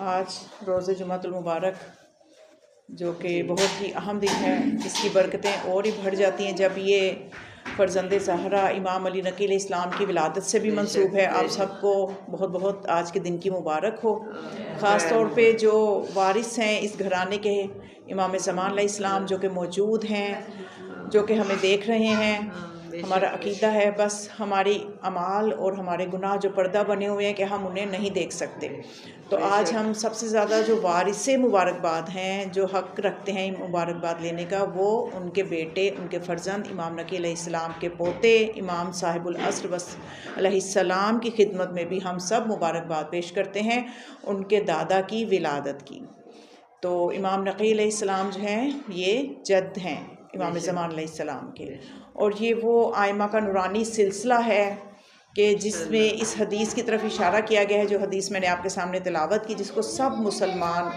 आज रोज़े जुमातुल मुबारक जो कि बहुत ही अहम दिन है, इसकी बरकतें और ही बढ़ जाती हैं जब ये फ़र्ज़ंद ज़हरा इमाम अली नकी अलैहिस्सलाम की विलादत से भी मंसूब है। आप सबको बहुत बहुत आज के दिन की मुबारक हो। ख़ास तौर पे जो वारिस हैं इस घराने के इमाम ज़मान अलैहिस्सलाम जो कि मौजूद हैं, जो कि हमें देख रहे हैं। हमारा अकीदा है बस हमारी अमाल और हमारे गुनाह जो पर्दा बने हुए हैं कि हम उन्हें नहीं देख सकते। तो आज हम सबसे ज़्यादा जो वारिसे मुबारकबाद हैं, जो हक़ रखते हैं मुबारकबाद लेने का, वो उनके बेटे, उनके फ़र्जंद इमाम नकी अलैहिस्सलाम के पोते इमाम साहिबुल अस्र वस अलैहिस्सलाम की खिदमत में भी हम सब मुबारकबाद पेश करते हैं उनके दादा की विलादत की। तो इमाम नकी अलैहिस्सलाम जो हैं ये जद हैं इमाम ज़मान अलैहिस्सलाम के, और ये वो आइमा का नूरानी सिलसिला है कि जिसमें इस हदीस की तरफ इशारा किया गया है, जो हदीस मैंने आपके सामने तिलावत की, जिसको सब मुसलमान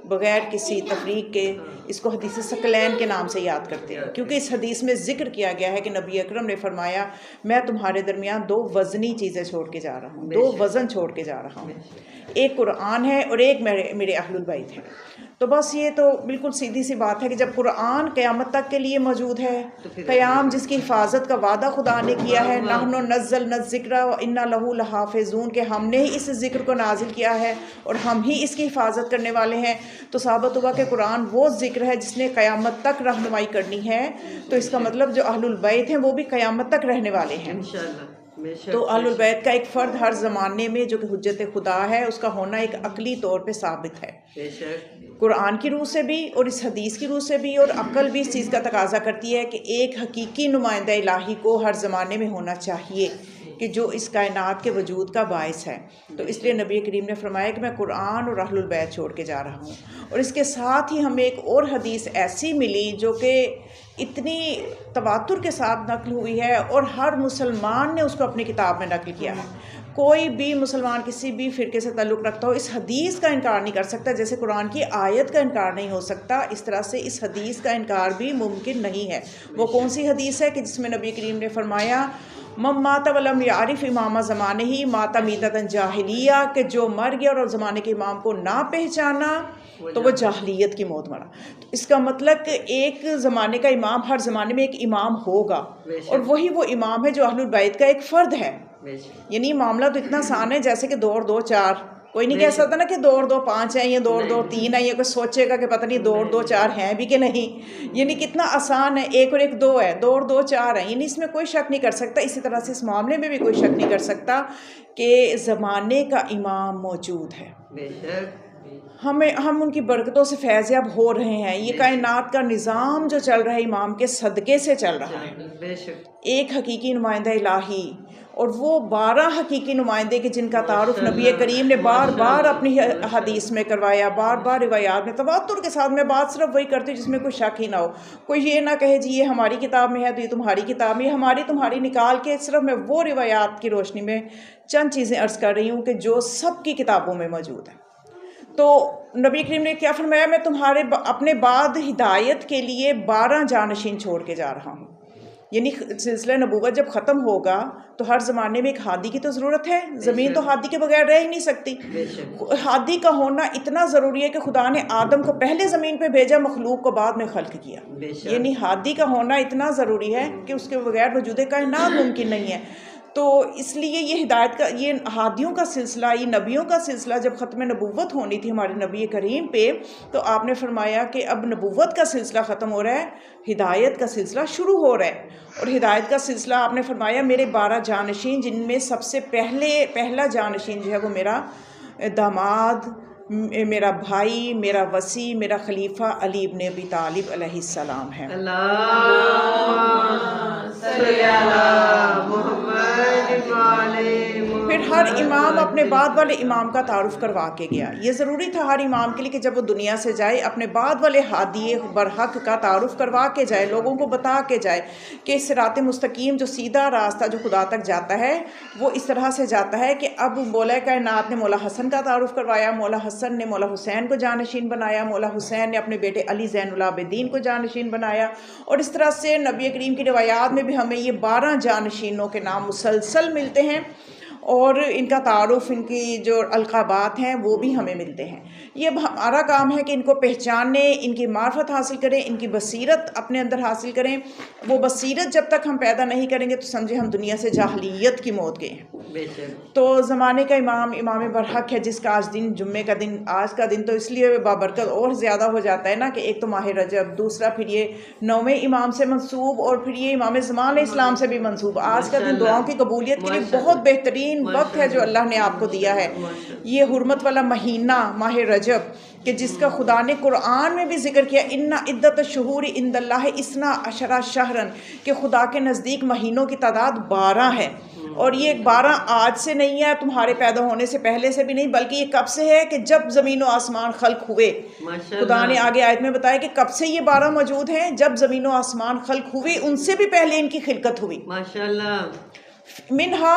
बग़ैर किसी तफरीक के इसको हदीस सकलैन के नाम से याद करते हैं, क्योंकि इस हदीस में ज़िक्र किया गया है कि नबी अकरम ने फरमाया, मैं तुम्हारे दरमियान दो वज़नी चीज़ें छोड़ के जा रहा हूँ, दो वज़न छोड़ के जा रहा हूँ, एक कुरान है और एक मेरे अहलुल बैत है। तो बस ये तो बिल्कुल सीधी सी बात है कि जब कुरान क़यामत तक के लिए मौजूद है, क़याम जिसकी हिफाजत का वादा खुदा ने किया है, नहनु नज़्ज़लना ज़िक्रा व इन्ना लहू लहाफ़िज़ून, के हमने ही इस ज़िक्र को नाजिल किया है और हम ही इसकी हिफाजत करने वाले हैं। तो साबित हुआ कि कुरान वो ज़िक्र है जिसने क़यामत तक रहनुमाई करनी है। तो इसका मतलब जो अहलुल बैत हैं वो भी क़यामत तक रहने वाले हैं। तो अहलुल बैत का एक फ़र्द हर ज़माने में जो कि हुज्जत खुदा है, उसका होना एक अक़ली तौर पे साबित है, कुरान की रूह से भी और इस हदीस की रूह से भी, और अक़ल भी इस चीज़ का तकाज़ा करती है कि एक हकीकी नुमाइंदा इलाही को हर ज़माने में होना चाहिए कि जो इस कायनात के वजूद का बाइस है। तो इसलिए नबी करीम ने फरमाया कि मैं कुरान और अहलुल बैत छोड़ के जा रहा हूँ। और इसके साथ ही हमें एक और हदीस ऐसी मिली जो कि इतनी तवातुर के साथ नकल हुई है और हर मुसलमान ने उसको अपनी किताब में नकल किया है। कोई भी मुसलमान किसी भी फ़िरके से ताल्लुक़ रखता हो, इस हदीस का इनकार नहीं कर सकता। जैसे कुरान की आयत का इनकार नहीं हो सकता, इस तरह से इस हदीस का इनकार भी मुमकिन नहीं है। वो कौन सी हदीस है कि जिसमें नबी करीम ने फरमाया, मम माता वलम यारिफ इमामा ज़माने ही माता मीततन जाहिलिया, कि जो मर गया और ज़माने के इमाम को ना पहचाना तो वो जाहिलियत की मौत मरा। तो इसका मतलब कि एक ज़माने का इमाम, हर ज़माने में एक इमाम होगा और वही वो इमाम है जो अहलुल बैत का एक फ़र्द है। यानी मामला तो इतना आसान है जैसे कि 2 और 2 4। कोई नहीं कह सकता ना कि 2 और 2 5 है या 2 और 2 3 है, या कोई सोचेगा कि पता नहीं 2 और 2 4 हैं भी कि नहीं। यानी कितना आसान है, 1 और 1 2 है, 2 और 2 4 है, यानी इसमें कोई शक नहीं कर सकता। इसी तरह से इस मामले में भी कोई शक नहीं कर सकता कि ज़माने का इमाम मौजूद है। हम उनकी बरकतों से फैज़याब हो रहे हैं। ये कायनात का निज़ाम जो चल रहा है इमाम के सदक़े से चल रहा है। एक हकीकी नुमाइंदा इलाही और वो 12 हकीकी नुमाइंदे के जिनका तारुफ नबी करीम ने बार बार अपनी हदीस में करवाया, बार बार रिवायात में तवातुर के साथ। मैं बात सिर्फ वही करती हूँ जिसमें कोई शक ही ना हो। कोई ये ना कहे जी ये हमारी किताब में है तो ये तुम्हारी किताब में, ये हमारी तुम्हारी निकाल के सिर्फ मैं वो रिवायात की रोशनी में चंद चीज़ें अर्ज़ कर रही हूँ कि जो सब की किताबों में मौजूद है। तो नबी करीम ने क्या फरमाया, मैं तुम्हारे अपने बाद हिदायत के लिए 12 जानशीन छोड़ के जा रहा हूँ। यानी सिलसिला नबूवत जब ख़त्म होगा तो हर ज़माने में एक हादी की तो ज़रूरत है। ज़मीन तो हादी के बगैर रह ही नहीं सकती। हादी का होना इतना ज़रूरी है कि खुदा ने आदम को पहले ज़मीन पे भेजा, मखलूक को बाद में खल्क़ किया। यानी हादी का होना इतना ज़रूरी है कि उसके बगैर वजूद कायनात मुमकिन नहीं है। तो इसलिए ये हिदायत का, ये हादियों का सिलसिला, ये नबियों का सिलसिला जब ख़त्म नबूवत होनी थी हमारे नबी करीम पे, तो आपने फरमाया कि अब नबूवत का सिलसिला ख़त्म हो रहा है, हिदायत का सिलसिला शुरू हो रहा है। और हिदायत का सिलसिला आपने फरमाया मेरे 12 जानशीन, जिनमें सबसे पहला जानशीन जो है वो मेरा दामाद, मेरा भाई, मेरा वसी, मेरा खलीफा अली इब्न अबी तालिब अलैहिस्सलाम है। फिर हर इमाम अपने बाद वाले इमाम का तारुफ करवा के गया। ये ज़रूरी था हर इमाम के लिए कि जब वो दुनिया से जाए अपने बाद वाले हादी बरहक का तारुफ करवा के जाए, लोगों को बता के जाए कि सिरात मुस्तकीम जो सीधा रास्ता जो खुदा तक जाता है वो इस तरह से जाता है। कि अब मौला कायनात ने मौला हसन का तारुफ करवाया, मौला हसन ने मौला हुसैन को जानशीन बनाया, मौला हुसैन ने अपने बेटे अली ज़ैनुल आबिदीन को जानशीन बनाया। और इस तरह से नबी करीम की रिवायात में भी हमें ये 12 जानशीनों के नाम मुसलसल मिलते हैं। और इनका तारुफ, इनकी जो अलक़ाबात हैं वो भी हमें मिलते हैं। ये हमारा काम है कि इनको पहचाने, इनकी मार्फत हासिल करें, इनकी बसीरत अपने अंदर हासिल करें। वो बसीरत जब तक हम पैदा नहीं करेंगे तो समझे हम दुनिया से जाहलियत की मौत गए हैं। तो ज़माने का इमाम बरहक है, जिसका आज दिन जुम्मे का दिन, आज का दिन तो इसलिए बाबरकत और ज़्यादा हो जाता है ना कि एक तो माह रजब, दूसरा फिर ये 9वें इमाम से मंसूब और फिर ये इमाम ज़मान इस्लाम से भी मंसूब। आज का दिन दुआओं की कबूलियत के लिए बहुत बेहतरीन वक्त है जो अल्लाह ने आपको दिया है। ये हुर्मत वाला महीना माह रजब कि जिसका खुदा ने कुरान में भी जिक्र किया, इन्ना इद्दत शुहूर इंदल्लाह इस्ना अशरा शहरन, कि खुदा के नज़दीक महीनों की तादाद 12 है। और ये 12 आज से नहीं है, तुम्हारे पैदा होने से पहले से भी नहीं, बल्कि ये कब से है कि जब ज़मीन व आसमान खल्क हुए। खुदा ने आगे आयत में बताया कि कब से ये 12 मौजूद हैं, जब ज़मीन व आसमान खल्क हुए, उनसे भी पहले इनकी खिलकत हुई। माशाअल्लाह। मिनहा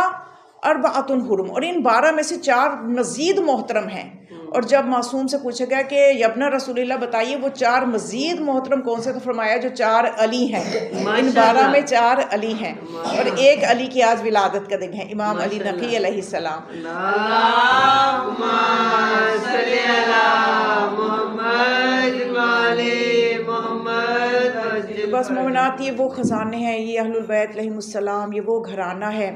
अर्बाअतुन हुरुम, और इन 12 में से 4 मज़ीद मोहतरम हैं। और जब मासूम से पूछा गया कि यब्ना रसूलल्लाह बताइए वो 4 मज़ीद मोहतरम कौन से, तो फरमाया जो 4 अली हैं। इन 12 में 4 अली हैं और एक अली की आज विलादत का दिन है, इमाम अली नकी अलैहिस्सलाम। बस मोमिनात, ये वो ख़जाने हैं, ये अहलुल बैत अलैहिमुस्सलाम, ये वो घराना है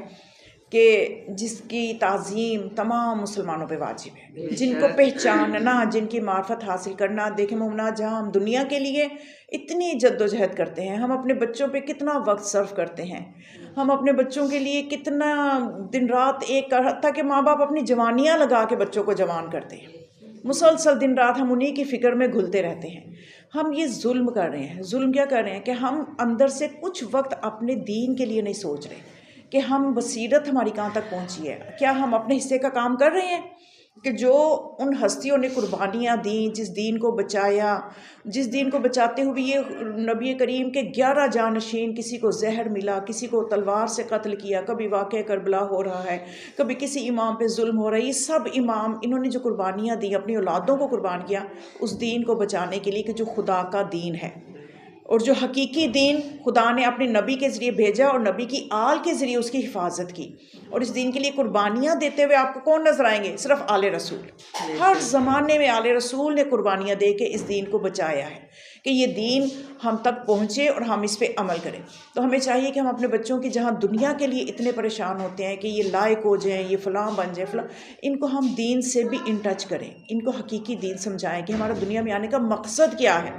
कि जिसकी ताज़ीम तमाम मुसलमानों पे वाजिब है, जिनको पहचानना, जिनकी मार्फत हासिल करना। देखें मोमना, जहाँ हम दुनिया के लिए इतनी जद्दोजहद करते हैं, हम अपने बच्चों पे कितना वक्त सर्व करते हैं, हम अपने बच्चों के लिए कितना दिन रात एक करता कि माँ बाप अपनी जवानियाँ लगा के बच्चों को जवान करते हैं, मुसलसल दिन रात हम उन्हीं की फ़िक्र में घुलते रहते हैं। हम ये जुल्म कर रहे हैं। जुल्म क्या कर रहे हैं कि हम अंदर से कुछ वक्त अपने दीन के लिए नहीं सोच रहे कि हम बसीरत हमारी कहाँ तक पहुँची है, क्या हम अपने हिस्से का काम कर रहे हैं कि जो उन हस्तियों ने कुर्बानियाँ दी, जिस दीन को बचाया, जिस दीन को बचाते हुए ये नबी करीम के 11 जानशीन, किसी को जहर मिला, किसी को तलवार से कत्ल किया, कभी वाक़या करबला हो रहा है, कभी किसी इमाम पे जुल्म हो रहा है। ये सब इमाम, इन्होंने जो कुर्बानियाँ दी, अपनी औलादों को कुर्बान किया उस दीन को बचाने के लिए कि जो खुदा का दीन है और जो हकीकी दीन खुदा ने अपने नबी के ज़रिए भेजा और नबी की आल के ज़रिए उसकी हिफाजत की। और इस दीन के लिए कुर्बानियाँ देते हुए आपको कौन नज़र आएंगे? सिर्फ आले रसूल। हर ज़माने में आले रसूल ने कुर्बानियाँ दे के इस दीन को बचाया है कि ये दीन हम तक पहुँचे और हम इस पर अमल करें। तो हमें चाहिए कि हम अपने बच्चों की, जहाँ दुनिया के लिए इतने परेशान होते हैं कि ये लायक हो जाएँ, ये फ़लाँ बन जाए फ़लाँ, इनको हम दीन से भी इन टच करें, इनको हकीकी दीन समझाएँ कि हमारा दुनिया में आने का मकसद क्या है।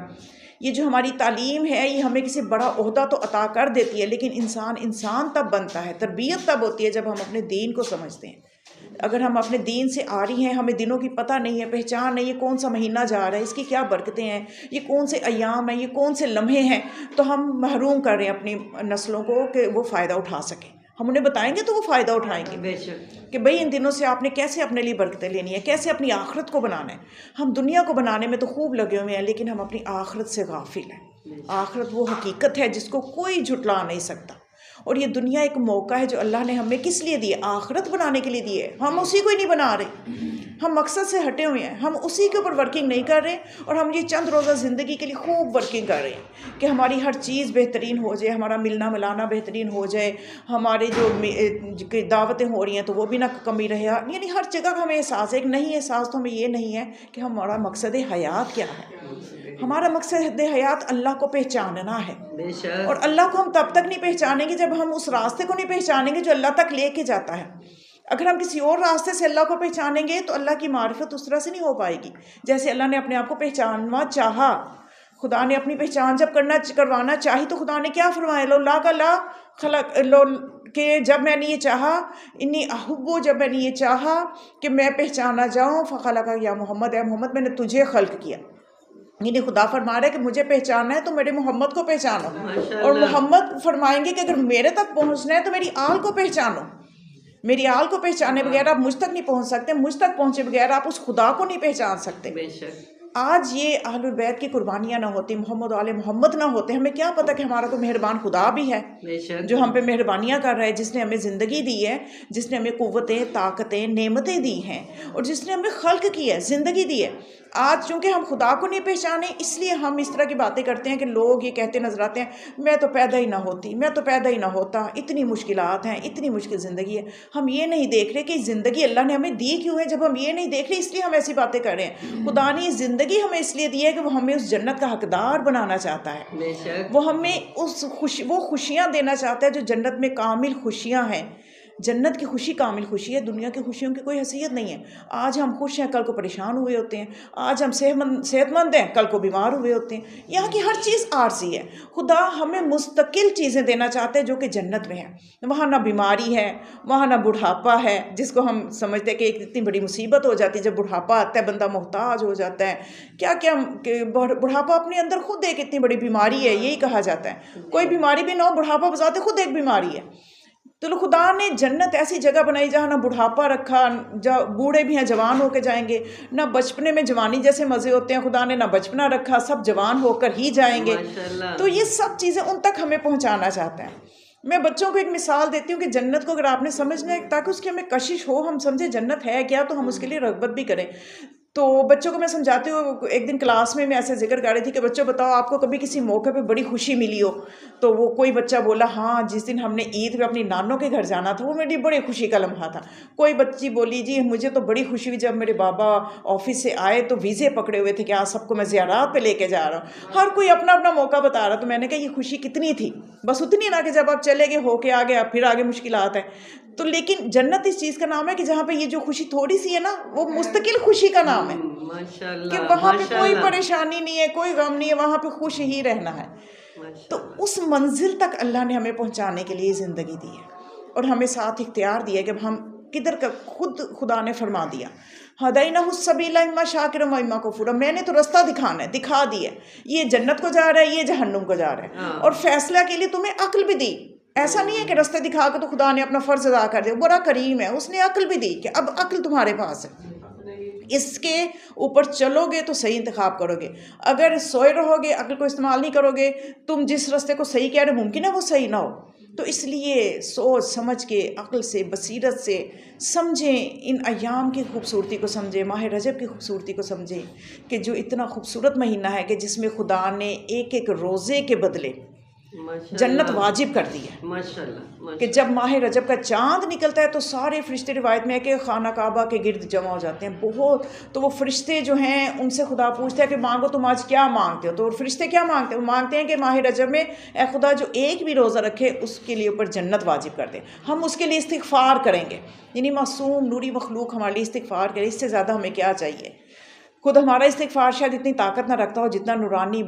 ये जो हमारी तालीम है ये हमें किसी बड़ा ओहदा तो अता कर देती है, लेकिन इंसान तब बनता है, तरबियत तब होती है जब हम अपने दीन को समझते हैं। अगर हम अपने दीन से आ रही हैं, हमें दिनों की पता नहीं है, पहचान नहीं है, कौन सा महीना जा रहा है, इसकी क्या बरकतें हैं, ये कौन से अयाम हैं, ये कौन से लम्हे हैं, तो हम महरूम कर रहे हैं अपनी नस्लों को कि वो फ़ायदा उठा सकें। हम उन्हें बताएंगे तो वो फ़ायदा उठाएंगे कि भाई इन दिनों से आपने कैसे अपने लिए बरकतें लेनी है, कैसे अपनी आखिरत को बनाना है। हम दुनिया को बनाने में तो खूब लगे हुए हैं, लेकिन हम अपनी आखिरत से गाफिल हैं। आखिरत वो हकीकत है जिसको कोई झुटला नहीं सकता। और ये दुनिया एक मौका है जो अल्लाह ने हमें किस लिए दिए? आखिरत बनाने के लिए दिए। हम उसी को ही नहीं बना रहे, हम मकसद से हटे हुए हैं, हम उसी के ऊपर वर्किंग नहीं कर रहे। और हम ये चंद रोज़ा ज़िंदगी के लिए खूब वर्किंग कर रहे हैं कि हमारी हर चीज़ बेहतरीन हो जाए, हमारा मिलना मिलाना बेहतरीन हो जाए, हमारी जो दावतें हो रही हैं तो वो भी ना कमी रहे। यानी हर जगह हमें एहसास है, एक नहीं एहसास तो हमें ये नहीं है कि हमारा मकसद हयात क्या है। हमारा मकसद हयात अल्लाह को पहचानना है। और अल्लाह को हम तब तक नहीं पहचानेंगे जब हम उस रास्ते को नहीं पहचानेंगे जो अल्लाह तक लेके जाता है। अगर हम किसी और रास्ते से अल्लाह को पहचानेंगे तो अल्लाह की मारिफत उस तरह से नहीं हो पाएगी जैसे अल्लाह ने अपने आप को पहचानना चाहा। खुदा ने अपनी पहचान जब करवाना चाही तो खुदा ने क्या फरमाया? ला का ला खलक लो कि जब मैंने ये चाहा, इन्नी अहुब्बो, जब मैंने ये चाहा कि मैं पहचाना जाऊँ, फ़खला का या मोहम्मद, है मोहम्मद मैंने तुझे खल्क किया। यानी खुदा फरमा रहा है कि मुझे पहचानना है तो मेरे मोहम्मद को पहचानो। और मोहम्मद फरमाएंगे कि अगर मेरे तक पहुँचना है तो मेरी आल को पहचानो। मेरी आल को पहचाने बगैर आप मुझ तक नहीं पहुँच सकते, मुझ तक पहुँचे बगैर आप उस खुदा को नहीं पहचान सकते। आज ये अहलुल बैत की कुर्बानियाँ ना होती, मोहम्मद आले मोहम्मद ना होते, हमें क्या पता कि हमारा तो मेहरबान खुदा भी है जो हम पे मेहरबानियाँ कर रहा है, जिसने हमें ज़िंदगी दी है, जिसने हमें क़ुव्वतें, ताकतें, नेमतें दी हैं और जिसने हमें खल्क़ किया है, ज़िंदगी दी है। आज चूँकि हम खुदा को नहीं पहचाने, इसलिए हम इस तरह की बातें करते हैं कि लोग ये कहते नजर आते हैं, मैं तो पैदा ही ना होती, मैं तो पैदा ही ना होता, इतनी मुश्किलात हैं, इतनी मुश्किल ज़िंदगी है। हम ये नहीं देख रहे कि ज़िंदगी अल्लाह ने हमें दी क्यों है। जब हम ये नहीं देख रहे इसलिए हम ऐसी बातें कर रहे हैं। खुदा ने ज़िंदगी हमें इसलिए दी है कि वो हमें उस जन्नत का हकदार बनाना चाहता है, वो हमें वो खुशियाँ देना चाहता है जो जन्नत में कामिल खुशियाँ हैं। जन्नत की खुशी कामिल खुशी है, दुनिया की खुशियों की कोई हैसियत नहीं है। आज हम खुश हैं, कल को परेशान हुए होते हैं। आज हम सेहतमंद हैं, कल को बीमार हुए होते हैं। यहाँ की हर चीज़ आर्जी है। खुदा हमें मुस्तकिल चीज़ें देना चाहते हैं जो कि जन्नत में है। वहाँ ना बीमारी है, वहाँ ना बुढ़ापा है, जिसको हम समझते हैं कि एक इतनी बड़ी मुसीबत हो जाती है जब बुढ़ापा आता है, बंदा मोहताज हो जाता है। क्या क्या बुढ़ापा अपने अंदर खुद एक इतनी बड़ी बीमारी है, यही कहा जाता है। कोई बीमारी भी ना हो, बुढ़ापा बजाते खुद एक बीमारी है। तो खुदा ने जन्नत ऐसी जगह बनाई जहाँ ना बुढ़ापा रखा, जहाँ बूढ़े भी हैं जवान होकर जाएंगे, ना बचपने में जवानी जैसे मज़े होते हैं, खुदा ने ना बचपना रखा, सब जवान होकर ही जाएंगे। तो ये सब चीज़ें उन तक हमें पहुँचाना चाहते हैं। मैं बच्चों को एक मिसाल देती हूँ कि जन्नत को अगर आपने समझना है ताकि उसकी हमें कशिश हो, हम समझे जन्नत है क्या, तो हम उसके लिए रग़बत भी करें। तो बच्चों को मैं समझाती हूँ, एक दिन क्लास में मैं ऐसे जिक्र कर रही थी कि बच्चों बताओ आपको कभी किसी मौके पे बड़ी खुशी मिली हो। तो वो कोई बच्चा बोला हाँ, जिस दिन हमने ईद पे अपनी नानों के घर जाना था वो मेरी बड़ी खुशी का लम्हा था। कोई बच्ची बोली जी मुझे तो बड़ी खुशी हुई जब मेरे बाबा ऑफिस से आए तो वीज़े पकड़े हुए थे कि आज सबको मैं ज़ियारत पे लेके जा रहा हूँ। हर कोई अपना अपना मौका बता रहा। तो मैंने कहा ये खुशी कितनी थी, बस उतनी ना कि जब आप चले गए होके आ गए, फिर आगे मुश्किलात है। तो लेकिन जन्नत इस चीज़ का नाम है कि जहाँ पे ये जो खुशी थोड़ी सी है ना, वो मुस्तकिल खुशी का नाम है कि वहाँ पे कोई परेशानी नहीं है, कोई गम नहीं है, वहाँ पे खुश ही रहना है। तो उस मंजिल तक अल्लाह ने हमें पहुँचाने के लिए ज़िंदगी दी है और हमें साथ इख्तियार दिया है कि हम किधर का खुद खुदा ने फरमा दिया, हदैना सबीला इम्मा शाकिरा व इम्मा कफूरा। मैंने तो रास्ता दिखाना है, दिखा दिया, ये जन्नत को जा रहा है, ये जहन्नुम को जा रहा है, और फैसला के लिए तुम्हें अक्ल भी दी। ऐसा नहीं है कि रास्ते दिखा के तो खुदा ने अपना फ़र्ज़ अदा कर दिया, बड़ा करीम है, उसने अक्ल भी दी कि अब अक्ल तुम्हारे पास है, इसके ऊपर चलोगे तो सही इंतखाब करोगे। अगर सोए रहोगे, अक्ल को इस्तेमाल नहीं करोगे, तुम जिस रास्ते को सही कह रहे मुमकिन है वो सही ना हो। तो इसलिए सोच समझ के, अक्ल से, बसीरत से समझें, इन अयाम की खूबसूरती को समझें, माह रजब की खूबसूरती को समझें कि जो इतना खूबसूरत महीना है कि जिसमें खुदा ने एक एक रोज़े के बदले जन्नत वाजिब कर दी है। माशाल्लाह। कि जब माह रजब का चांद निकलता है तो सारे फरिश्ते, रिवायत में है कि खाना काबा के गिर्द जमा हो जाते हैं बहुत। तो वो फरिश्ते जो हैं उनसे खुदा पूछता है कि मांगो, तुम आज क्या मांगते हो। तो फरिश्ते क्या मांगते हैं? वो मांगते हैं कि माह रजब में ए खुदा जो एक भी रोज़ा रखे उसके लिए ऊपर जन्नत वाजिब कर दे। हम उसके लिए इस्तिग़फ़ार करेंगे, यानी मासूम नूरी मखलूक हमारे लिए इस्तिग़फ़ार करे। इससे ज़्यादा हमें क्या चाहिए? खुद हमारा इस्तिग़फ़ार शायद इतनी ताकत ना रखता हो जितना नूरानी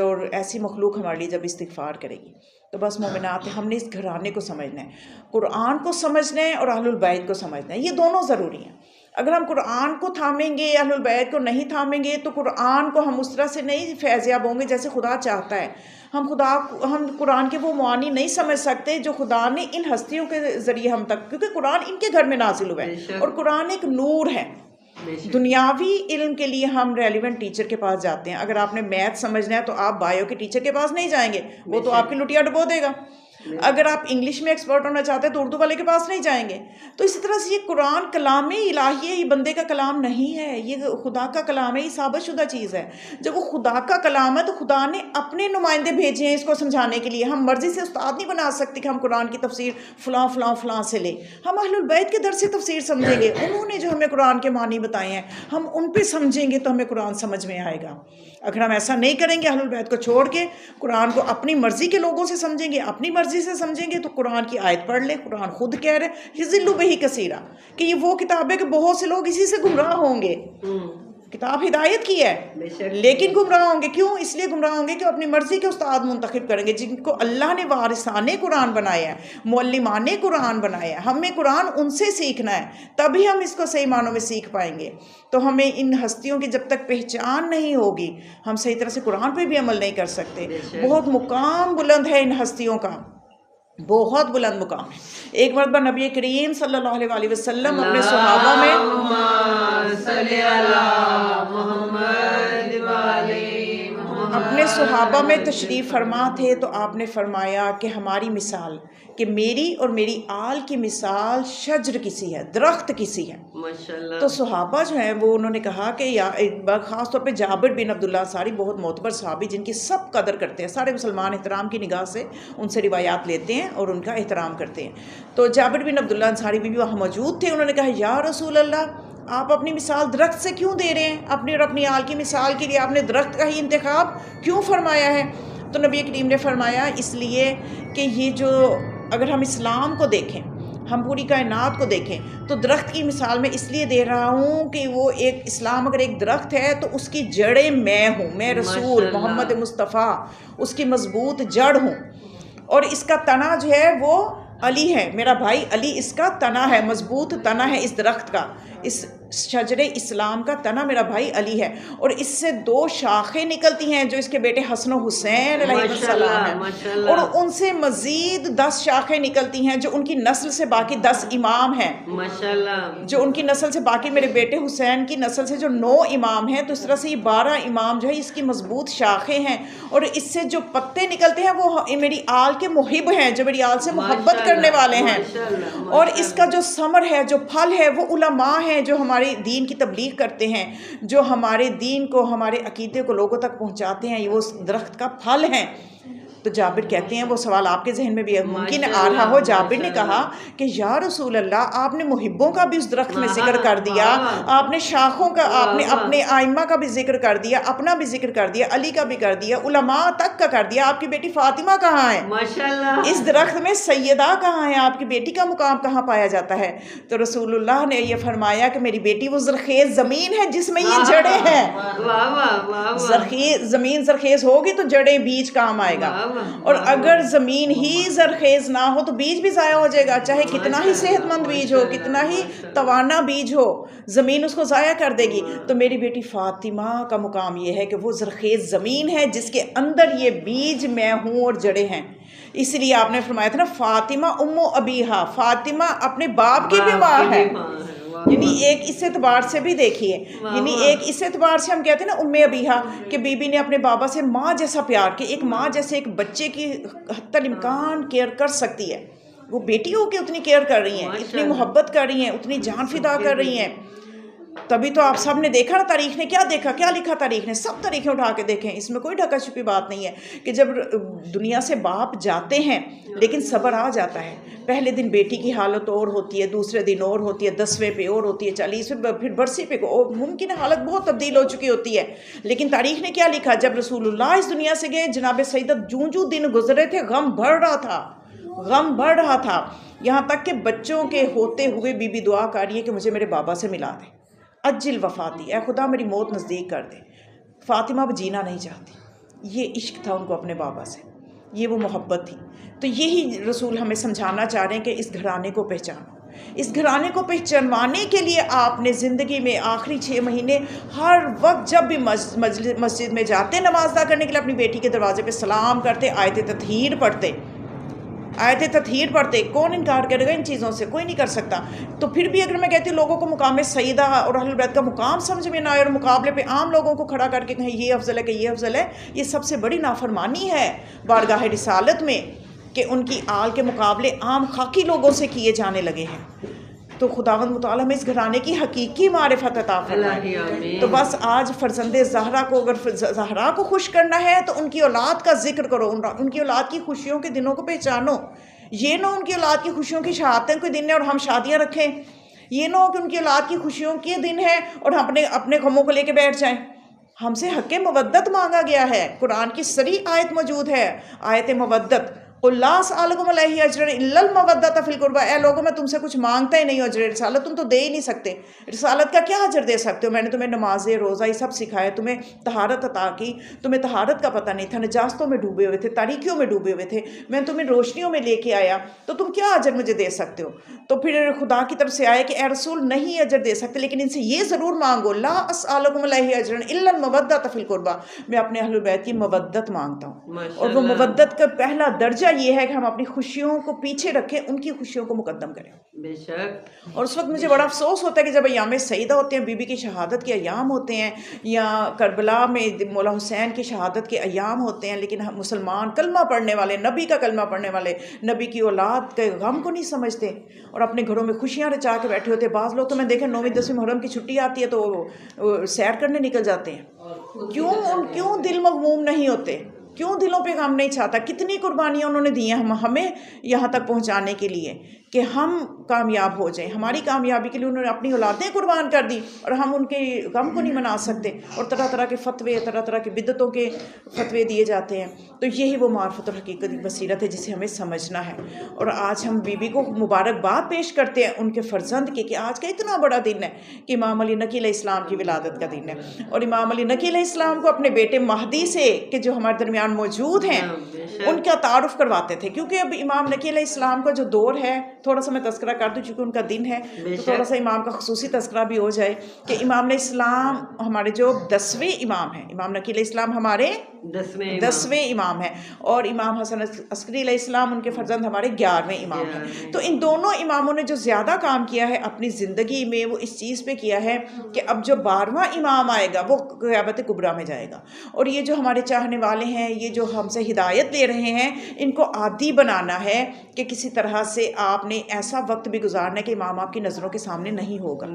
और ऐसी मखलूक हमारे लिए जब इस्तिग़फ़ार करेगी। तो बस मोमिनात है, हमने इस घराने को समझना है, कुरान को समझना है और अहलुल बैत को समझना है। ये दोनों ज़रूरी हैं। अगर हम कुरान को थामेंगे, अहलुल बैत को नहीं थामेंगे, तो कुरान को हम उस तरह से नहीं फैज़याब होंगे जैसे खुदा चाहता है। हम कुरान के वो मानी नहीं समझ सकते जो खुदा ने इन हस्तियों के ज़रिए हम तक, क्योंकि कुरान इनके घर में नाजिल हुआ है और कुरान एक नूर है। दुनियावी इल्म के लिए हम रेलिवेंट टीचर के पास जाते हैं। अगर आपने मैथ समझना है तो आप बायो के टीचर के पास नहीं जाएंगे, वो तो आपकी लुटिया डुबो देगा। अगर आप इंग्लिश में एक्सपर्ट होना चाहते हैं तो उर्दू वाले के पास नहीं जाएंगे। तो इसी तरह से ये कुरान कलाम इलाही है, ये बंदे का कलाम नहीं है, ये खुदा का कलाम है, ये साबितशुदा चीज़ है। जब वो खुदा का कलाम है तो खुदा ने अपने नुमाइंदे भेजे हैं इसको समझाने के लिए। हम मर्जी से उस्ताद नहीं बना सकते कि हम कुरान की तफसीर फ़लाँ फ़लाँ फ़लाँ से लें। हम अहलुल बैत के दर से तफसीर समझेंगे, उन्होंने जो हमें कुरान के मानी बताए हैं हम उन पर समझेंगे तो हमें कुरान समझ में आएगा। अगर हम ऐसा नहीं करेंगे, अहलुल बैत को छोड़ के कुरान को अपनी मर्ज़ी के लोगों से समझेंगे, अपनी मर्ज़ी से समझेंगे, तो कुरान की आयत पढ़ ले, कुरान खुद कह रहे हिज़्लु बिही कसीरा कि ये वो किताब है कि बहुत से लोग इसी से गुमराह होंगे। किताब हिदायत की है लेकिन गुमराह होंगे। क्यों? इसलिए गुमराह होंगे कि अपनी मर्जी के उस्ताद मुंतखब करेंगे जिनको अल्लाह ने वारिसाने कुरान बनाया है, मुअल्लिमाने कुरान बनाया है। हमें कुरान उनसे सीखना है, तभी हम इसको सही मानों में सीख पाएंगे। तो हमें इन हस्तियों की जब तक पहचान नहीं होगी हम सही तरह से कुरान पे भी अमल नहीं कर सकते। बहुत मुकाम बुलंद है इन हस्तियों का, बहुत बुलंद मुकाम है। एक मरतबा नबी करीम सल्लल्लाहु अलैहि वसल्लम अपने सहाबा में अपने सुहाबा में तशरीफ़ फरमा थे तो आपने फरमाया कि हमारी मिसाल, कि मेरी और मेरी आल की मिसाल शजर किसी है, दरख्त किसी है। माशाल्लाह। तो सुहाबा जो है वो उन्होंने कहा कि या ख़ास तौर पे जाबिर बिन अब्दुल्ला अंसारी बहुत मोतबर सहाबी जिनकी सब कदर करते हैं, सारे मुसलमान एहतराम की निगाह से उनसे रिवायात लेते हैं और उनका एहतराम करते हैं। तो जाबिर बिन अब्दुल्ला अंसारी भी वहाँ मौजूद थे। उन्होंने कहा या रसूल अल्लाह, आप अपनी मिसाल दरख्त से क्यों दे रहे हैं? अपनी और अपनी आल की मिसाल के लिए आपने दरख्त का ही इंतखाब क्यों फरमाया है? तो नबी करीम ने फरमाया इसलिए कि ये जो, अगर हम इस्लाम को देखें, हम पूरी कायनात को देखें, तो दरख्त की मिसाल मैं इसलिए दे रहा हूँ कि वो एक, इस्लाम अगर एक दरख्त है तो उसकी जड़ें मैं हूँ, मैं रसूल मोहम्मद मुस्तफ़ा उसकी मजबूत जड़ हूँ, और इसका तना जो है वो अली है, मेरा भाई अली इसका तना है, मजबूत तना है इस दरख्त का, इस शजरे इस्लाम का तना मेरा भाई अली है। और इससे 2 शाखें निकलती हैं जो इसके बेटे हसन हुसैन अलैहिस्सलाम हैं, और उनसे मज़ीद 10 शाखें निकलती हैं जो उनकी नस्ल से बाकी 10 इमाम हैं माशाल्लाह, जो उनकी नस्ल से बाकी मेरे बेटे हुसैन की नस्ल से जो 9 इमाम हैं। तो इस तरह से ये 12 इमाम जो है इसकी मजबूत शाखें हैं, और इससे जो पत्ते निकलते हैं वो मेरी आल के मुहिब हैं, जो मेरी आल से मोहब्बत करने वाले हैं। और इसका जो समर है, जो फल है, वो उलमा हैं जो हमारे दीन की तबलीग करते हैं, जो हमारे दीन को, हमारे अकीदे को लोगों तक पहुंचाते हैं, ये वो दरख्त का फल हैं। तो जाबिर कहते हैं, वो सवाल आपके जहन में भी मुमकिन आ रहा हो, जाबिर ने कहा कि या रसूल अल्लाह, आपने मुहिब्बों का भी उस दरख्त में जिक्र कर दिया, आपने शाखों का, आपने अपने आइम्मा का भी जिक्र कर दिया, अपना भी जिक्र कर दिया, अली का भी कर दिया, उलमा तक का कर दिया, आपकी बेटी फातिमा कहाँ है? माशाल्लाह। इस दरख्त में सैयदा कहाँ है? आपकी बेटी का मुकाम कहाँ पाया जाता है? तो रसूलुल्लाह ने यह फरमाया कि मेरी बेटी वो ज़रखेज़ ज़मीन है जिसमें ये जड़ें हैं। ज़मीन ज़रखेज़ होगी तो जड़ें, बीज काम आएगा, और अगर ज़मीन ही ज़रखेज़ ना हो तो बीज भी ज़ाया हो जाएगा, चाहे कितना ही सेहतमंद बीज हो, कितना ही तवाना बीज हो, ज़मीन उसको ज़ाया कर देगी। तो मेरी बेटी फ़ातिमा का मुकाम ये है कि वो ज़रखेज़ ज़मीन है जिसके अंदर ये बीज मैं हूँ और जड़ें हैं। इसलिए आपने फरमाया था ना, फ़ातिमा उम्मु अबीहा, फ़ातिमा अपने बाप की भी माँ है। यानी एक इस एतबार से भी देखिए, यानी एक इस एतबार से हम कहते हैं ना उम्मे अबीहा, कि बीबी ने अपने बाबा से माँ जैसा प्यार किया, एक माँ जैसे एक बच्चे की हत्तल इम्कान केयर कर सकती है, वो बेटी हो के उतनी केयर कर रही हैं, इतनी मोहब्बत कर रही हैं, उतनी जान फिदा कर रही हैं। तभी तो आप सब ने देखा ना, तारीख ने क्या देखा, क्या लिखा तारीख ने, सब तारीखें उठा के देखें, इसमें कोई ढका छुपी बात नहीं है कि जब दुनिया से बाप जाते हैं लेकिन सब्र आ जाता है। पहले दिन बेटी की हालत और होती है, दूसरे दिन और होती है, 10वें पे और होती है, 40वें, फिर बरसी पे मुमकिन हालत बहुत तब्दील हो चुकी होती है। लेकिन तारीख ने क्या लिखा, जब रसूलुल्लाह इस दुनिया से गए, जनाब सैयदत जूं जूं दिन गुजरे थे, गम बढ़ रहा था, गम बढ़ रहा था, यहाँ तक कि बच्चों के होते हुए बीबी दुआ कर रही है कि मुझे मेरे बाबा से मिला दे, अज्जिल वफ़ाती, ए खुदा मेरी मौत नज़दीक कर दे। फ़ातिमा अब जीना नहीं चाहती, ये इश्क था उनको अपने बाबा से, ये वो मोहब्बत थी। तो यही रसूल हमें समझाना चाह रहे हैं कि इस घराने को पहचानो। इस घराने को पहचानवाने के लिए आपने ज़िंदगी में आखिरी 6 महीने हर वक्त जब भी मस्जिद में जाते, नमाज अदा करने के लिए अपनी बेटी के दरवाजे पे सलाम करते, आयत ततहीर पढ़ते, आयत ततहीर पढ़ते। कौन इनकार करेगा इन चीज़ों से? कोई नहीं कर सकता। तो फिर भी अगर मैं कहती हूँ लोगों को मुकाम सईदा और अहले बैत का मुकाम समझ में ना आए और मुकाबले पे आम लोगों को खड़ा करके कहें ये अफजल है कि ये अफजल है, ये सबसे बड़ी नाफरमानी है बारगाह रिसालत में, कि उनकी आल के मुकाबले आम खाकी लोगों से किए जाने लगे हैं। तो खुदावंद मुताला हमें इस घराने की हकीकी मारिफत अता फरमाए। तो बस आज फरजंदे ज़हरा को, अगर ज़हरा को खुश करना है तो उनकी औलाद का जिक्र करो, उनकी औलाद की खुशियों के दिनों को पहचानो। ये ना उनकी औलाद की खुशियों की शहादतें कोई दिन है और हम शादियाँ रखें, ये ना हो कि उनकी औलाद की खुशियों के दिन है और हम अपने गमों को लेके बैठ जाएं। हमसे हक़ मवद्दत मांगा गया है, कुरान की सरी आयत मौजूद है, आयत मवद्दत, ए लोगों मैं तुमसे कुछ मांगता ही नहीं हूँ, अजर रिसालत तुम तो दे ही नहीं सकते, रिसालत का क्या अजर दे सकते हो? मैंने तुम्हें नमाज़े रोज़ा ये सब सिखाया, तुम्हें तहारत अता की, तुम्हें तहारत का पता नहीं था, नजास्तों में डूबे हुए थे, तारीकियों में डूबे हुए थे, मैं तुम्हें रोशनियों में लेके आया, तो तुम क्या अजर मुझे दे सकते हो? तो फिर खुदा की तरफ से आया कि ए रसूल नहीं अजर दे सकते, लेकिन इनसे ये ज़रूर मांगो, ला अस्अलुकुम अलैहि अजरन इल्ला मवद्दत फिल कुर्बा, मैं अपने अहले बैत की मवद्दत मांगता हूँ। और वो मवद्दत का पहला दर्जा नतीजा ये है कि हम अपनी खुशियों को पीछे रखें, उनकी खुशियों को मुकद्दम करें। बेशक। और उस वक्त मुझे बड़ा अफसोस होता है कि जब अयाम सईदा होते हैं, बीबी की शहादत के अयाम होते हैं, या करबला में मौला हुसैन की शहादत के अयाम होते हैं, लेकिन हम मुसलमान कलमा पढ़ने वाले, नबी का कलमा पढ़ने वाले, नबी की औलाद के गम को नहीं समझते और अपने घरों में खुशियाँ रचा के बैठे होते हैं। बाज़ लोग तो मैं देखें 9वीं 10वीं मुहर्रम की छुट्टी आती है तो सैर करने निकल जाते हैं। क्यों दिल मगमूम नहीं होते? क्यों दिलों पे गम नहीं छाता? कितनी कुर्बानियाँ उन्होंने दी हैं हमें यहाँ तक पहुँचाने के लिए कि हम कामयाब हो जाएं। हमारी कामयाबी के लिए उन्होंने अपनी औलादें कुर्बान कर दी और हम उनके गम को नहीं मना सकते। और तरह तरह के फतवे, तरह तरह की बिद्दतों के फतवे दिए जाते हैं। तो यही वो मार्फत और हकीकत बसीरत है जिसे हमें समझना है। और आज हम बीबी को मुबारकबाद पेश करते हैं उनके फ़र्जंद के, कि आज का इतना बड़ा दिन है कि इमाम अली नकी अलैहिस्सलाम की विलादत का दिन है। और इमाम अली नकी अलैहिस्सलाम को अपने बेटे महदी से, कि जो हमारे दरमियान मौजूद हैं, उनका तारुफ करवाते थे। क्योंकि अब इमाम नकी अलैहिस्सलाम का जो दौर है, थोड़ा सा मैं तस्करा कर दूँ चूँकि उनका दिन है, तो थोड़ा सा इमाम का खुसूसी तस्करा भी हो जाए कि इमाम इस्लाम हमारे जो 10वें इमाम हैं। इमाम नकी अलैहिस्सलाम हमारे 10वें इमाम हैं और इमाम हसन अस्करी अलैहिस्सलाम उनके फर्जंद हमारे 11वें इमाम हैं। तो इन दोनों इमामों ने जो ज़्यादा काम किया है अपनी ज़िंदगी में, वो इस चीज़ पे किया है कि अब जो 12वां इमाम आएगा वो क़यामत कुबरा में जाएगा। और ये जो हमारे चाहने वाले हैं, ये जो हमसे हिदायत ले रहे हैं, इनको आदी बनाना है कि किसी तरह से आपने ऐसा वक्त भी गुजारना है कि इमाम आपकी नज़रों के सामने नहीं होगा।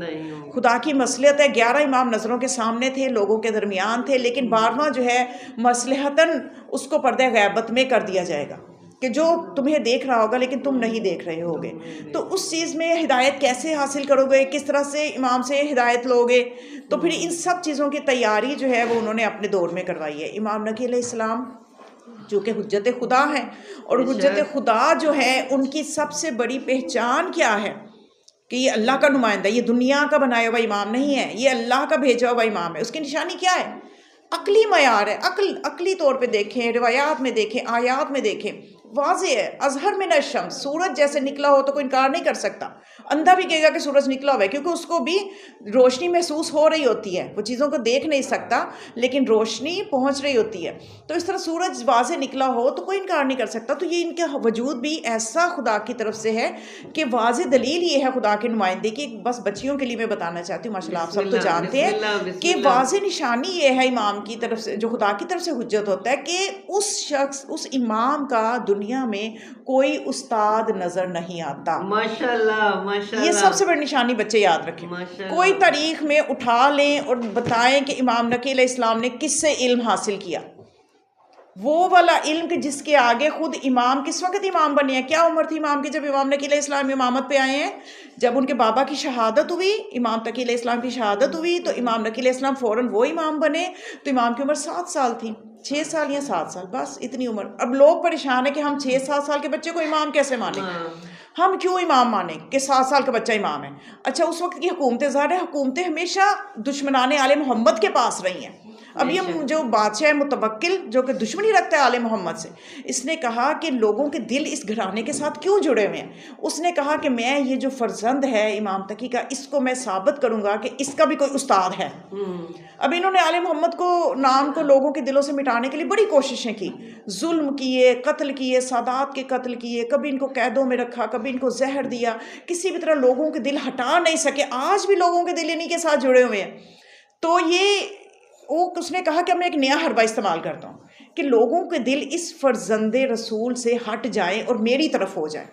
खुदा की मसलियत है, 11 इमाम नज़रों के सामने थे, लोगों के दरमियान थे, लेकिन 12वां जो है मसलहतन उसको पर्दे गैबत में कर दिया जाएगा कि जो तुम्हें देख रहा होगा लेकिन तुम नहीं देख रहे होगे। तो उस चीज़ में हिदायत कैसे हासिल करोगे, किस तरह से इमाम से हिदायत लोगे? तो फिर इन सब चीज़ों की तैयारी जो है वो उन्होंने अपने दौर में करवाई है। इमाम नकी अलैहिस्सलाम जो कि हुज्जत खुदा हैं, और हुज्जत खुदा जो है उनकी सबसे बड़ी पहचान क्या है कि ये अल्लाह का नुमाइंदा, ये दुनिया का बनाया हुआ इमाम नहीं है, ये अल्लाह का भेजा हुआ इमाम है। उसकी निशानी क्या है? अकली मयार है। अकली तौर पे देखें, रिवायात में देखें, आयात में देखें, वाज़ेह है। अज़हर मिन अश-शम्स, सूरज जैसे निकला हो तो कोई इनकार नहीं कर सकता। अंधा भी कहेगा कि सूरज निकला हुआ है, क्योंकि उसको भी रोशनी महसूस हो रही होती है। वो चीज़ों को देख नहीं सकता लेकिन रोशनी पहुंच रही होती है। तो इस तरह सूरज वाज़ेह निकला हो तो कोई इनकार नहीं कर सकता। तो ये इनका वजूद भी ऐसा खुदा की तरफ से है कि वाज़ेह दलील ये है खुदा के नुमाइंदे की। बस बच्चियों के लिए मैं बताना चाहती हूँ, माशाल्लाह आप सब तो जानते हैं कि वाज़ेह निशानी ये है इमाम की तरफ से, जो खुदा की तरफ से हुज्जत होता है, कि उस शख्स, उस इमाम का दुनिया में कोई उस्ताद नजर नहीं आता। माशाल्लाह माशाल्लाह, ये सबसे बड़ी निशानी बच्चे याद रखें। कोई तारीख में उठा लें और बताएं कि इमाम नकी अलैहिस्सलाम ने किससे इल्म हासिल किया, वो वाला इल्म कि जिसके आगे खुद इमाम किस वक्त इमाम बने हैं। क्या उम्र थी इमाम की जब इमाम नकी अलैहिस्सलाम इमामत पे आए हैं? जब उनके बाबा की शहादत हुई, इमाम तकी अलैहिस्सलाम की शहादत हुई, तो इमाम नकी अलैहिस्सलाम फ़ौरन वो इमाम बने। तो इमाम की उम्र 7 साल थी, 6 साल या 7 साल, बस इतनी उम्र। अब लोग परेशान है कि हम 6-7 साल के बच्चे को इमाम कैसे माने, हम क्यों इमाम माने कि 7 साल का बच्चा इमाम है। अच्छा, उस वक्त की हुकूमतें, ज़ाहिर है हुकूमतें हमेशा दुश्मनाने आले मोहम्मद के पास रही हैं। अब ये जो बादशाह मुतवक्किल जो कि दुश्मनी रखता है आले मोहम्मद से, इसने कहा कि लोगों के दिल इस घराने के साथ क्यों जुड़े हुए हैं। उसने कहा कि मैं ये जो फर्जंद है इमाम तकी का, इसको मैं साबित करूंगा कि इसका भी कोई उस्ताद है। अब इन्होंने आले मोहम्मद को, नाम को लोगों के दिलों से मिटाने के लिए बड़ी कोशिशें की, जुल्म किए, कत्ल किए, सादात के कत्ल किए, कभी इनको कैदों में रखा, कभी इनको जहर दिया, किसी भी तरह लोगों के दिल हटा नहीं सके। आज भी लोगों के दिल इन्हीं के साथ जुड़े हुए हैं। तो ये उसने कहा कि मैं एक नया हरबा इस्तेमाल करता हूँ कि लोगों के दिल इस फर्जंदे रसूल से हट जाएं और मेरी तरफ हो जाएं,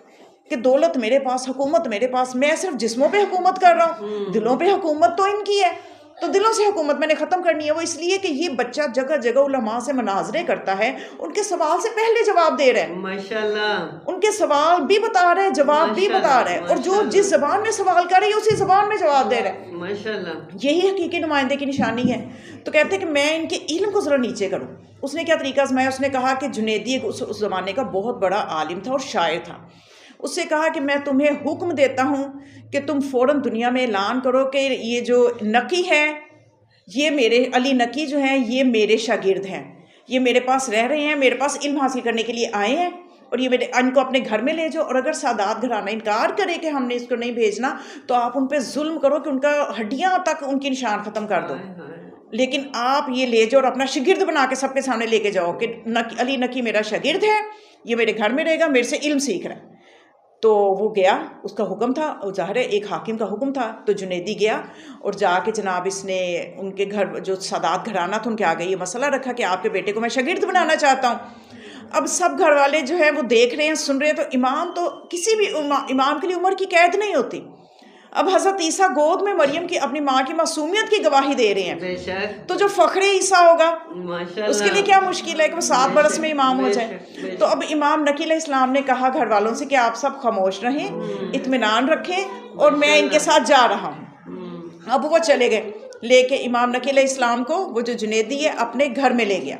कि दौलत मेरे पास, हुकूमत मेरे पास, मैं सिर्फ जिस्मों पे हुकूमत कर रहा हूँ, दिलों पे हुकूमत तो इनकी है। तो दिलों से हुकूमत मैंने ख़त्म करनी है। वो इसलिए कि ये बच्चा जगह जगह उलमा से मनाजरे करता है, उनके सवाल से पहले जवाब दे रहे हैं, माशाल्लाह, उनके सवाल भी बता रहे हैं, जवाब भी बता रहे हैं, और जो जिस जबान में सवाल कर रही है उसी जबान में जवाब दे रहे हैं। माशाल्लाह, यही हकीकी नुमाइंदे की निशानी है। तो कहते हैं कि मैं इनके इल्म को ज़रा नीचे करूँ। उसने क्या तरीका आजमाया? उसने कहा कि जुनैदी उस ज़माने का बहुत बड़ा आलिम था और शायर था। उससे कहा कि मैं तुम्हें हुक्म देता हूँ कि तुम फ़ौरन दुनिया में ऐलान करो कि ये जो नकी है, ये मेरे अली नकी जो हैं, ये मेरे शागिर्द हैं, ये मेरे पास रह रहे हैं, मेरे पास इल्म हासिल करने के लिए आए हैं, और ये मेरे इनको अपने घर में ले जाओ। और अगर सादात घराना इनकार करे कि हमने इसको नहीं भेजना, तो आप उन पर जुल्म करो कि उनका हड्डियाँ तक उनकी निशान ख़त्म कर दो। लेकिन आप ये ले जाओ और अपना शागिर्द बना के सबके सामने लेके जाओ कि अली नकी मेरा शागिर्द है, ये मेरे घर में रहेगा, मेरे से इल्म सीख रहा है। तो वो गया, उसका हुक्म था, ज़ाहिर है एक हाकिम का हुक्म था। तो जुनैदी गया और जाके जनाब इसने उनके घर जो सादात घराना था उनके आगे ये मसला रखा कि आपके बेटे को मैं शागिर्द बनाना चाहता हूँ। अब सब घर वाले जो है वो देख रहे हैं, सुन रहे हैं। तो इमाम तो किसी भी इमाम के लिए उम्र की कैद नहीं होती। अब हज़रत ईसा गोद में मरियम की अपनी माँ की मासूमियत की गवाही दे रहे हैं, तो जो फ़ख्रे ईसा होगा उसके लिए क्या मुश्किल है कि वो 7 बरस में इमाम हो जाए। तो अब इमाम नकी अलैहिस्सलाम ने कहा घर वालों से कि आप सब खामोश रहें, इत्मीनान रखें और मैं इनके साथ जा रहा हूँ। अब वो चले गए, लेके इमाम नकी अलैहिस्सलाम को वो जो जुनैदी है अपने घर में ले गया।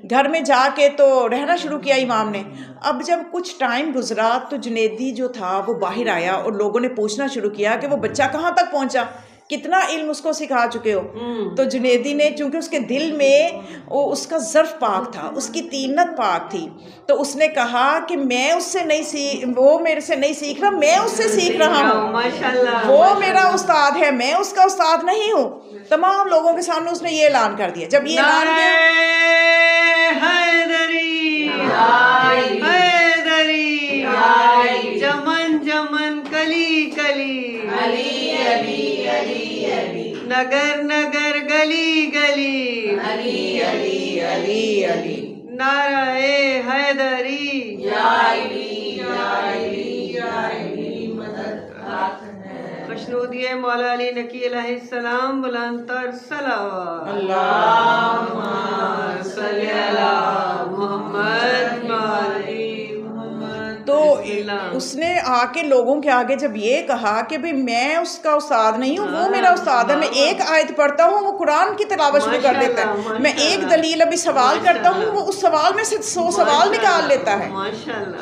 घर में जाके तो रहना शुरू किया इमाम ने। अब जब कुछ टाइम गुजरा तो जुनैदी जो था वो बाहर आया और लोगों ने पूछना शुरू किया कि वो बच्चा कहाँ तक पहुँचा, कितना इल्म उसको सिखा चुके हो। तो जुनैदी ने, चूंकि उसके दिल में वो उसका ज़र्फ पाक था, उसकी तीनत पाक थी, तो उसने कहा कि मैं उससे नहीं वो मेरे से नहीं सीख रहा, मैं उससे सीख रहा हूँ, वो मेरा उस्ताद है, मैं उसका उस्ताद नहीं हूँ। तमाम लोगों के सामने उसने ये ऐलान कर दिया। जब ये ऐलान किया, जमन जमन कली कली, अली अली अली अली, नगर नगर गली गली, अली अली अली अली, नाराए हैदरी, या अली या अली या अली, मदद है। खुशनूदिये मौला अली नकी अलैहिस्सलाम बुलंदतर सलावत, अल्लाहुम्मा सल्ली अला मुहम्मद वाली। तो उसने आके लोगों के आगे जब ये कहा कि भाई मैं उसका उस्ताद नहीं हूँ, वो मेरा उस्ताद है, मैं एक आयत पढ़ता हूँ वो कुरान की तिलावत शुरू कर देता है, मैं एक दलील अभी सवाल करता हूँ वो उस सवाल में से 100 सवाल निकाल लेता है,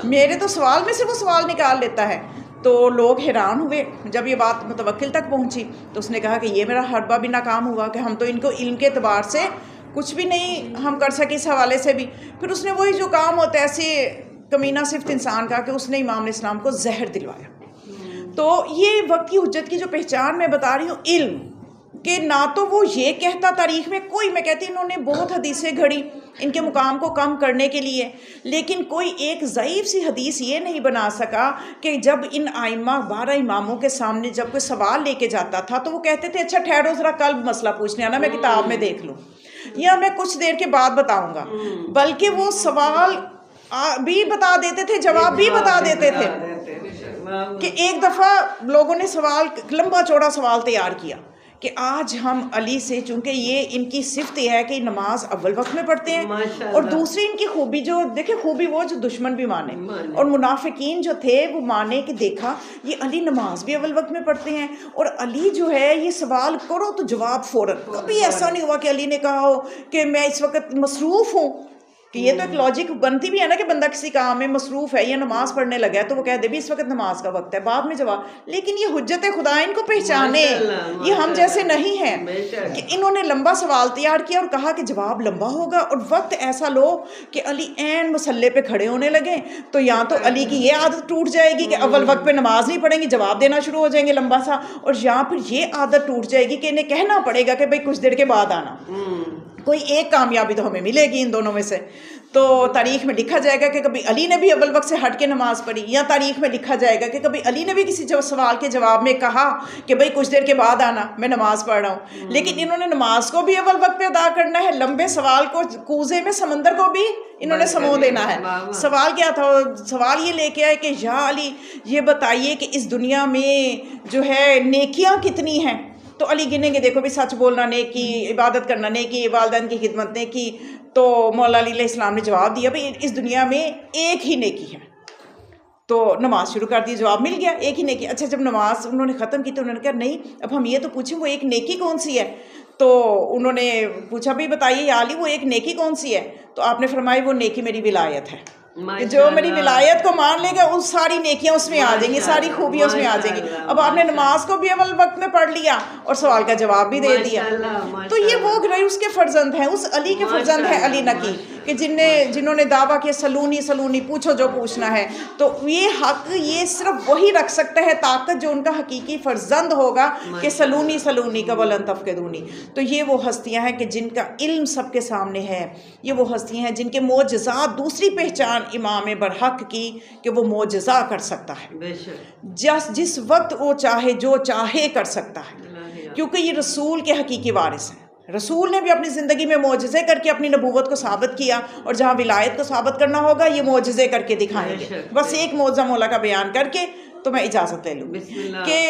मेरे तो सवाल में से वो सवाल निकाल लेता है। तो लोग हैरान हुए। जब ये बात मुतवक्किल तक पहुँची तो उसने कहा कि ये मेरा हरबा भी नाकाम हुआ कि हम तो इनको इल्म के एतबार से कुछ भी नहीं हम कर सके इस हवाले से भी। फिर उसने वही जो काम होता है ऐसे कमीना सिर्फ इंसान का कि उसने इमाम इस्लाम को जहर दिलवाया। तो ये वक्त की हुज्जत की जो पहचान मैं बता रही हूँ, इल्म कि ना तो वो ये कहता तारीख़ में कोई, मैं कहती इन्होंने बहुत हदीसें घड़ी इनके मुकाम को कम करने के लिए, लेकिन कोई एक ज़ईफ़ सी हदीस ये नहीं बना सका कि जब इन आइम्मा 12 इमामों के सामने जब कोई सवाल लेके जाता था तो वो कहते थे अच्छा ठहरो ज़रा कल मसला पूछने आना, मैं किताब में देख लूँ या मैं कुछ देर के बाद बताऊँगा, बल्कि वो सवाल भी बता देते थे, जवाब भी बता देते थे। कि एक दफ़ा लोगों ने सवाल, लंबा चौड़ा सवाल तैयार किया कि आज हम अली से, चूंकि ये इनकी सिफ्त है कि नमाज अव्वल वक्त में पढ़ते हैं, और दूसरी इनकी खूबी जो देखे, खूबी वो जो दुश्मन भी माने और मुनाफिकीन जो थे वो माने कि देखा ये अली नमाज भी अव्वल वक्त में पढ़ते हैं और अली जो है ये सवाल करो तो जवाब फ़ौरन। कभी ऐसा नहीं हुआ कि अली ने कहा हो कि मैं इस वक्त मसरूफ़ हूँ, कि ये तो एक लॉजिक बनती भी है ना कि बंदा किसी काम में मसरूफ़ है या नमाज पढ़ने लगा है तो वो कह दे भी इस वक्त नमाज का वक्त है, बाद में जवाब। लेकिन ये हुज्जत खुदा इनको पहचाने, ये हम जैसे नहीं हैं कि इन्होंने लंबा सवाल तैयार किया और कहा कि जवाब लंबा होगा और वक्त ऐसा लो कि अली ऐन मसल्ले पे खड़े होने लगे तो या तो अली की ये आदत टूट जाएगी कि अव्वल वक्त पे नमाज नहीं पढ़ेंगे, जवाब देना शुरू हो जाएंगे लंबा सा, और या फिर ये आदत टूट जाएगी कि इन्हें कहना पड़ेगा कि भाई कुछ देर के बाद आना। कोई एक कामयाबी तो हमें मिलेगी इन दोनों में से। तो तारीख़ में लिखा जाएगा कि कभी अली ने भी अव्वल वक्त से हट के नमाज़ पढ़ी, या तारीख़ में लिखा जाएगा कि कभी अली ने भी किसी सवाल के जवाब में कहा कि भाई कुछ देर के बाद आना, मैं नमाज़ पढ़ रहा हूँ। लेकिन इन्होंने नमाज को भी अव्वल वक्त पे अदा करना है, लंबे सवाल को, कूजे में समंदर को भी इन्होंने समो देना है। सवाल क्या था? सवाल ये लेके आए कि या अली ये बताइए कि इस दुनिया में जो है नेकियां कितनी हैं? तो अली गिनेंगे, देखो भी सच बोलना नेकी, इबादत करना नेकी, वालिदैन की खिदमत नेकी। तो मौला अली अलैहिस्सलाम ने जवाब दिया भाई इस दुनिया में एक ही नेकी है। तो नमाज शुरू कर दी, जवाब मिल गया एक ही नेकी। अच्छा, जब नमाज उन्होंने ख़त्म की तो उन्होंने कहा नहीं अब हम ये तो पूछें वो एक नेकी कौन सी है। तो उन्होंने पूछा भाई बताइए या अली वो एक नेकी कौन सी है? तो आपने फरमाया वो नेकी मेरी विलायत है, जो मेरी विलायत को मान लेगा उस सारी नेकियां उसमें आ जाएंगी, सारी खूबियां उसमें आ जाएंगी। अब आपने नमाज को भी अव्वल वक्त में पढ़ लिया और सवाल का जवाब भी दे दिया। तो ये वो रही उसके फर्जंद हैं, उस अली के फर्जंद हैं अली नकी, कि जिन्होंने दावा किया सलूनी सलूनी पूछो जो पूछना है, तो ये हक ये सिर्फ वही रख सकता है ताकत जो उनका हकीकी फर्जंद होगा कि सलूनी सलूनी का वलन तफक़दूनी। तो ये वो हस्तियाँ हैं कि जिनका इल्म सबके सामने है, ये वो हस्तियाँ हैं जिनके मोजज़ात, दूसरी पहचान इमाम बरहक की कि वो मोजज़ा कर सकता है, जिस वक्त वो चाहे जो चाहे कर सकता है, क्योंकि ये रसूल के हकीकी वारिस हैं। रसूल ने भी अपनी ज़िंदगी में मोजज़े करके अपनी नबूवत को साबित किया, और जहाँ विलायत को साबित करना होगा ये मोजज़े करके दिखाएंगे। बस एक मोजज़ा मौला का बयान करके तो मैं इजाज़त ले लूँ कि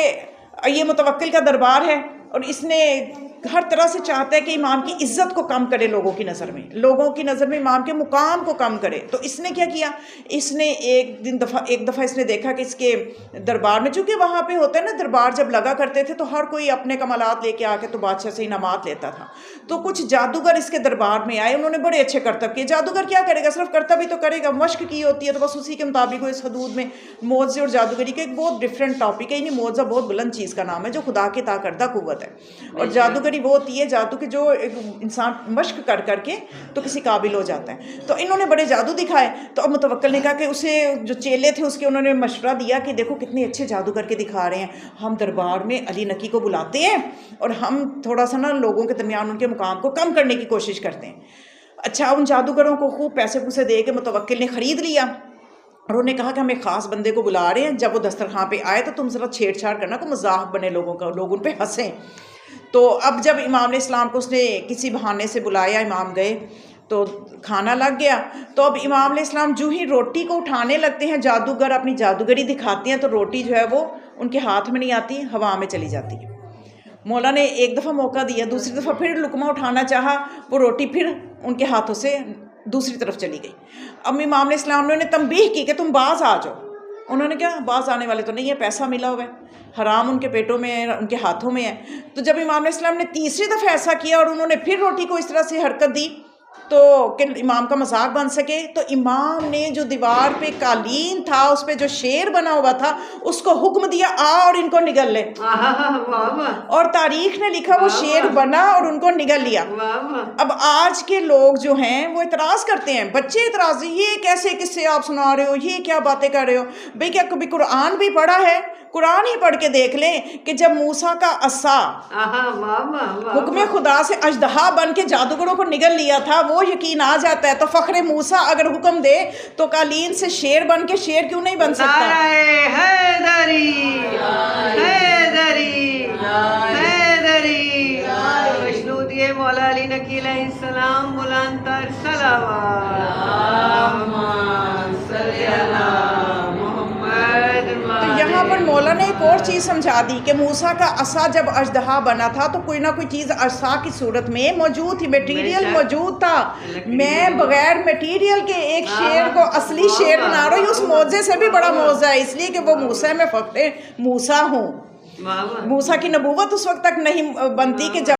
ये मुतवक्किल का दरबार है और इसने हर तरह से चाहता है कि इमाम की इज़्ज़त को कम करे, लोगों की नज़र में इमाम के मुकाम को कम करे। तो इसने क्या किया, इसने एक दफ़ा इसने देखा कि इसके दरबार में, चूँकि वहाँ पे होता है ना, दरबार जब लगा करते थे तो हर कोई अपने कमालात लेके आके तो बादशाह से इनामात लेता था। तो कुछ जादूगर इसके दरबार में आए, उन्होंने बड़े अच्छे करतब किए। जादूगर क्या करेगा, सिर्फ करतब ही तो करेगा, मश्क की होती है तो बस उसी के मुताबिक इस हदूद में। मोज़े और जादूगरी का एक बहुत डिफरेंट टॉपिक है, यानी मोज़ा बहुत बुलंद चीज़ का नाम है जो खुदा की ताकर्दा कुव्वत है, और जादूगरी वो होती है जादू की जो एक इंसान मश्क कर करके तो किसी काबिल हो जाता है। तो इन्होंने बड़े जादू दिखाए। तो अब मुतवक्किल ने कहा कि उसे जो चेले थे उसके उन्होंने मशवरा दिया कि देखो कितने अच्छे जादू करके दिखा रहे हैं, हम दरबार में अली नकी को बुलाते हैं और हम थोड़ा सा ना लोगों के दरमियान उनके मुकाम को कम करने की कोशिश करते हैं। अच्छा, उन जादूगरों को खूब पैसे पूसे दे के मुतवक्किल ने ख़रीद लिया और उन्होंने कहा कि हम एक ख़ास बंदे को बुला रहे हैं, जब वो दस्तरखान पे आए तो तुम ज़रा छेड़छाड़ करना, को मजाक बने लोगों का, लोग उन पर हंसें। तो अब जब इमाम इस्लाम को उसने किसी बहाने से बुलाया, इमाम गए तो खाना लग गया। तो अब इमाम इस्लाम जो ही रोटी को उठाने लगते हैं, जादूगर अपनी जादूगरी दिखाते हैं तो रोटी जो है वो उनके हाथ में नहीं आती, हवा में चली जाती है। मौला ने एक दफ़ा मौका दिया, दूसरी दफ़ा फिर लुकमा उठाना चाहा, वो रोटी फिर उनके हाथों से दूसरी तरफ चली गई। अब इमाम इस्लाम ने उन्हें तंबीह की कि तुम बाज आ जाओ। उन्होंने क्या, बाज आने वाले तो नहीं है, पैसा मिला हुआ है, हराम उनके पेटों में है, उनके हाथों में है। तो जब इमाम इस्लाम ने तीसरी दफ़ा ऐसा किया और उन्होंने फिर रोटी को इस तरह से हरकत दी तो कि इमाम का मजाक बन सके, तो इमाम ने जो दीवार पे कालीन था उस पे जो शेर बना हुआ था उसको हुक्म दिया, आ और इनको निगल ले। और तारीख ने लिखा वो शेर बना और उनको निगल लिया। अब आज के लोग जो हैं वो इतराज करते हैं, बच्चे इतराज, ये कैसे किस्से आप सुना रहे हो, ये क्या बातें कर रहे हो भाई, क्या कभी कुरान भी पढ़ा है? कुरान ही पढ़ के देख लें कि जब मूसा का असा हुक्म खुदा से अजदहा बन के जादूगरों को निगल लिया था, वो यकीन आ जाता है। तो फखरे मूसा अगर हुक्म दे तो कालीन से शेर बन के शेर क्यों नहीं बन सकता? हैदरी हैदरी हैदरी मशनूदिये मौला अली नकी अलैहिस्सलाम बुलंदतर सलावत। तो यहाँ पर मौला ने एक और चीज़ समझा दी कि मूसा का असा जब अजदहा बना था तो कोई ना कोई चीज़ असा की सूरत में मौजूद थी, मटेरियल मौजूद था। मैं बगैर मटेरियल के एक शेर को असली शेर बना रही हूँ, उस मौजे से भी बड़ा मौजा है, इसलिए कि वो मूसा है, मैं फखरे मूसा हूँ। मूसा की नबूवत उस वक्त तक नहीं बनती कि जब